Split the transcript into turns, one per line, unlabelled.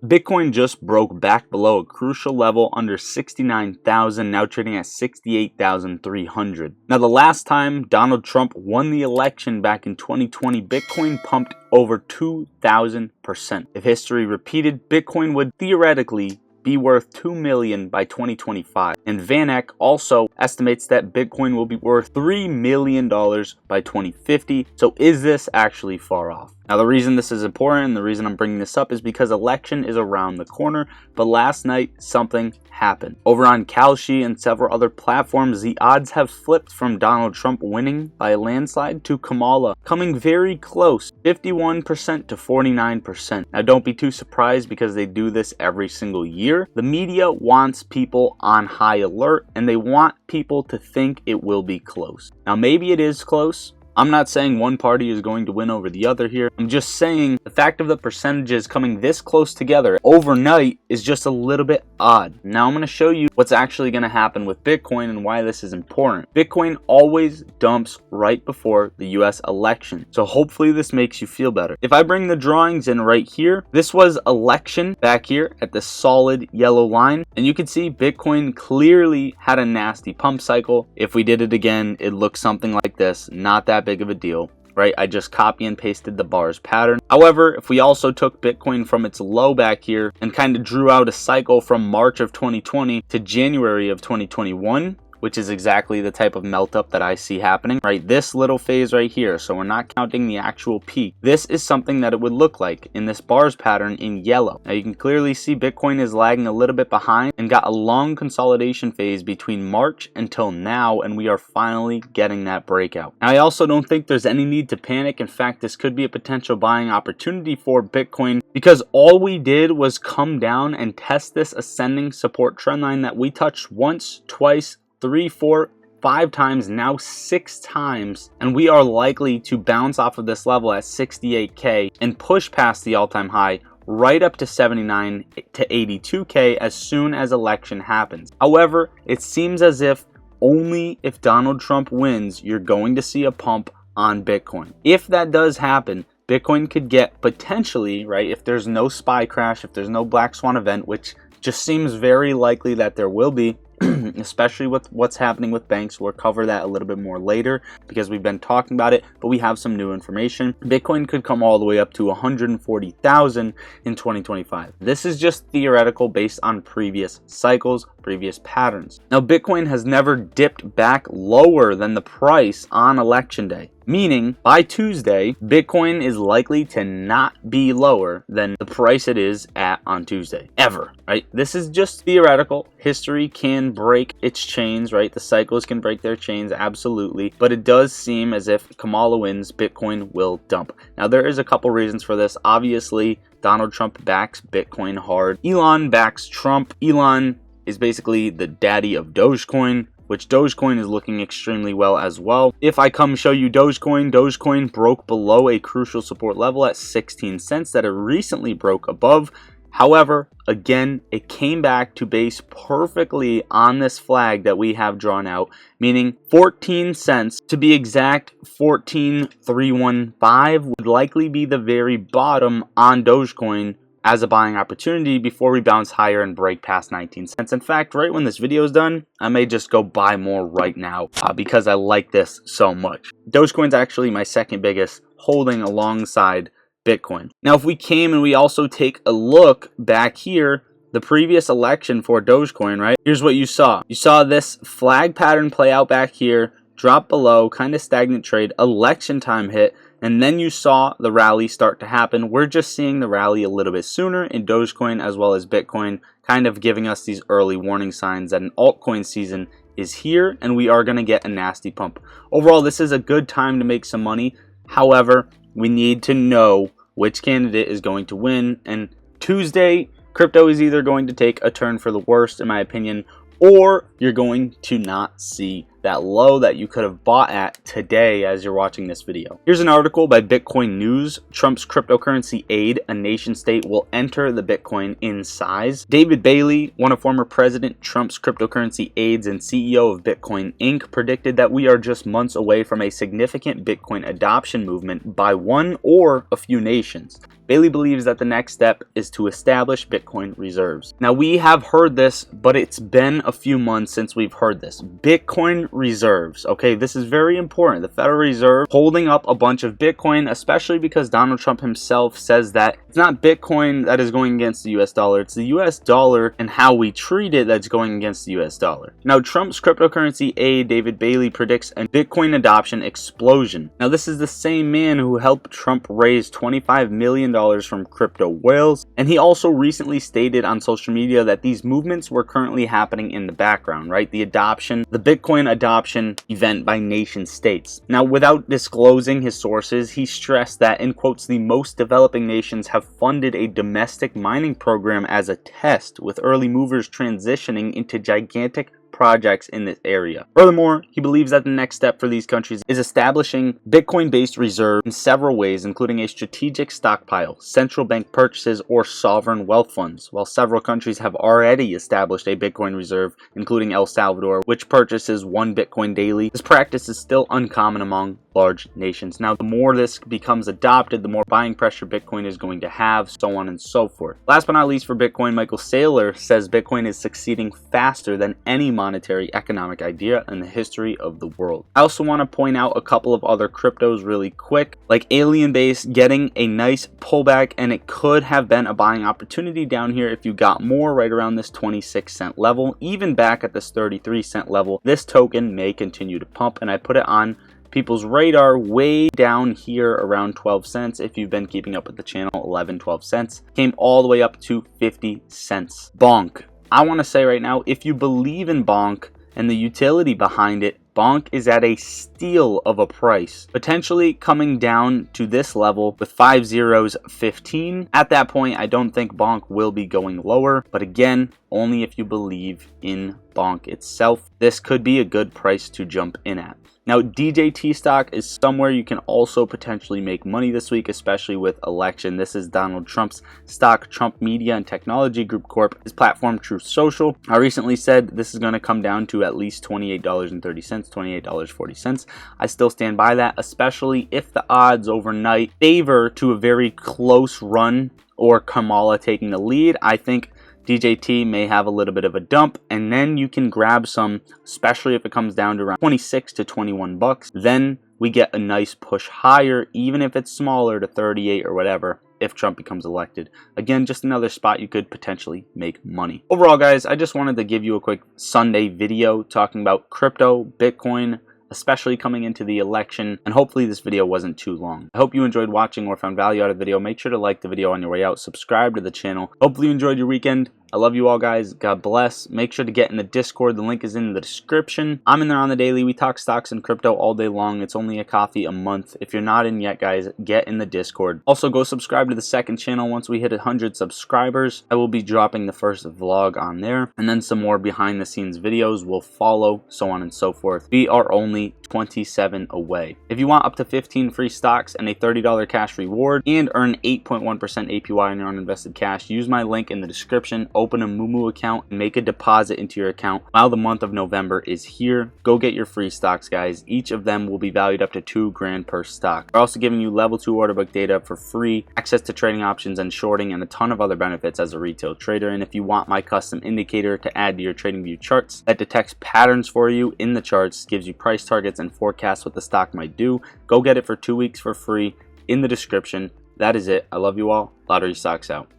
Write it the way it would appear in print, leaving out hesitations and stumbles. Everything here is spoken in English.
Bitcoin just broke back below a crucial level under 69,000, now trading at 68,300. Now, the last time Donald Trump won the election back in 2020, Bitcoin pumped over 2,000%. If history repeated, Bitcoin would theoretically be worth $2 million by 2025. And VanEck also estimates that Bitcoin will be worth $3 million by 2050. So is this actually far off? Now, the reason this is important and the reason I'm bringing this up is because election is around the corner, but last night something happened. Over on Kalshi and several other platforms, the odds have flipped from Donald Trump winning by a landslide to Kamala coming very close, 51% to 49%. Now, don't be too surprised because they do this every single year. The media wants people on high alert and they want people to think it will be close. Now, maybe it is close. I'm not saying one party is going to win over the other here. I'm just saying the fact of the percentages coming this close together overnight is just a little bit odd. Now I'm going to show you what's actually going to happen with Bitcoin and why this is important. Bitcoin always dumps right before the US election. So hopefully this makes you feel better. If I bring the drawings in right here, this was election back here at the solid yellow line. And you can see Bitcoin clearly had a nasty pump cycle. If we did it again, it looks something like this. Not that big of a deal, right? I just copy and pasted the bars pattern. However, if we also took Bitcoin from its low back here and kind of drew out a cycle from March of 2020 to January of 2021, which is exactly the type of melt up that I see happening, right? This little phase right here, so we're not counting the actual peak. This is something that it would look like in this bars pattern in yellow. Now you can clearly see Bitcoin is lagging a little bit behind and got a long consolidation phase between March until now, and we are finally getting that breakout. Now, I also don't think there's any need to panic. In fact, this could be a potential buying opportunity for Bitcoin because all we did was come down and test this ascending support trend line that we touched once, twice, 3, 4, 5 times, now 6 times, and we are likely to bounce off of this level at 68K and push past the all-time high right up to 79 to 82K as soon as election happens. However, it seems as if only if Donald Trump wins, you're going to see a pump on Bitcoin. If that does happen, Bitcoin could get potentially, right, if there's no SPY crash, if there's no black swan event, which just seems very likely that there will be, especially with what's happening with banks. We'll cover that a little bit more later because we've been talking about it, but we have some new information. Bitcoin could come all the way up to 140,000 in 2025. This is just theoretical based on previous cycles, previous patterns. Now, Bitcoin has never dipped back lower than the price on election day. Meaning, by Tuesday, Bitcoin is likely to not be lower than the price it is at on Tuesday, ever, right? This is just theoretical. History can break its chains, right? The cycles can break their chains, absolutely. But it does seem as if Kamala wins, Bitcoin will dump. Now, there is a couple reasons for this. Obviously, Donald Trump backs Bitcoin hard. Elon backs Trump. Elon is basically the daddy of Dogecoin, which Dogecoin is looking extremely well as well. If I come show you Dogecoin broke below a crucial support level at 16 cents that it recently broke above. However, again, it came back to base perfectly on this flag that we have drawn out, meaning 14 cents, to be exact, 14,315 would likely be the very bottom on Dogecoin as a buying opportunity before we bounce higher and break past 19 cents. In fact, right when this video is done, I may just go buy more right now because I like this so much. Dogecoin's actually my second biggest holding alongside Bitcoin. Now, if we came and we also take a look back here, the previous election for Dogecoin, right? Here's what you saw. You saw this flag pattern play out back here, drop below, kind of stagnant trade, election time hit, and then you saw the rally start to happen. We're just seeing the rally a little bit sooner in Dogecoin as well as Bitcoin, kind of giving us these early warning signs that an altcoin season is here and we are going to get a nasty pump. Overall, this is a good time to make some money. However, we need to know which candidate is going to win. And Tuesday, crypto is either going to take a turn for the worst, in my opinion, or you're going to not see that low that you could have bought at today as you're watching this video. Here's an article by Bitcoin News. Trump's cryptocurrency aid, a nation state will enter the Bitcoin in size. David Bailey, one of former President Trump's cryptocurrency aides and CEO of Bitcoin Inc., predicted that we are just months away from a significant Bitcoin adoption movement by one or a few nations. Bailey believes that the next step is to establish Bitcoin reserves. Now, we have heard this, but it's been a few months since we've heard this. Bitcoin reserves, okay? This is very important. The Federal Reserve holding up a bunch of Bitcoin, especially because Donald Trump himself says that it's not Bitcoin that is going against the US dollar, it's the US dollar and how we treat it that's going against the US dollar. Now, Trump's cryptocurrency aide, David Bailey, predicts a Bitcoin adoption explosion. Now, this is the same man who helped Trump raise $25 million from crypto whales, and he also recently stated on social media that these movements were currently happening in the background, right? The Bitcoin adoption event by nation states. Now, without disclosing his sources, he stressed that, in quotes, the most developing nations have funded a domestic mining program as a test, with early movers transitioning into gigantic projects in this area. Furthermore, he believes that the next step for these countries is establishing Bitcoin-based reserves in several ways, including a strategic stockpile, central bank purchases, or sovereign wealth funds. While several countries have already established a Bitcoin reserve, including El Salvador, which purchases 1 Bitcoin daily, this practice is still uncommon among large nations. Now, the more this becomes adopted, the more buying pressure Bitcoin is going to have, so on and so forth. Last but not least for Bitcoin, Michael Saylor says Bitcoin is succeeding faster than any monetary economic idea in the history of the world. I also want to point out a couple of other cryptos really quick, like Alien Base getting a nice pullback, and it could have been a buying opportunity down here if you got more right around this 26-cent level. Even back at this 33-cent level, this token may continue to pump, and I put it on people's radar way down here around 12 cents. If you've been keeping up with the channel, 11-12 cents, came all the way up to 50 cents. Bonk. I want to say right now, if you believe in Bonk and the utility behind it, Bonk is at a steal of a price, potentially coming down to this level with 5 zeros 15. At that point, I don't think Bonk will be going lower, but again, only if you believe in Bonk itself. This could be a good price to jump in at. Now, DJT stock is somewhere you can also potentially make money this week, especially with election. This is Donald Trump's stock, Trump Media and Technology Group Corp. His platform, Truth Social. I recently said this is going to come down to at least $28.30, $28.40. I still stand by that, especially if the odds overnight favor to a very close run or Kamala taking the lead. I think DJT may have a little bit of a dump, and then you can grab some, especially if it comes down to around 26 to 21 bucks. Then we get a nice push higher, even if it's smaller, to 38 or whatever, if Trump becomes elected. Again, just another spot you could potentially make money. Overall, guys, I just wanted to give you a quick Sunday video talking about crypto, Bitcoin, especially coming into the election, and hopefully this video wasn't too long. I hope you enjoyed watching or found value out of the video. Make sure to like the video on your way out, subscribe to the channel. Hopefully you enjoyed your weekend. I love you all, guys. God bless. Make sure to get in the Discord. The link is in the description. I'm in there on the daily. We talk stocks and crypto all day long. It's only a coffee a month. If you're not in yet, guys, get in the Discord. Also, go subscribe to the second channel. Once we hit 100 subscribers, I will be dropping the first vlog on there, and then some more behind the scenes videos will follow, so on and so forth. We are only 27 away. If you want up to 15 free stocks and a $30 cash reward and earn 8.1% APY on your uninvested cash, use my link in the description. Open a Moomoo account and make a deposit into your account while the month of November is here. Go get your free stocks, guys. Each of them will be valued up to $2 grand per stock. We're also giving you level 2 order book data for free, access to trading options and shorting, and a ton of other benefits as a retail trader. And if you want my custom indicator to add to your TradingView charts that detects patterns for you in the charts, gives you price targets and forecasts what the stock might do, go get it for 2 weeks for free in the description. That is it. I love you all. Lottery Stocks out.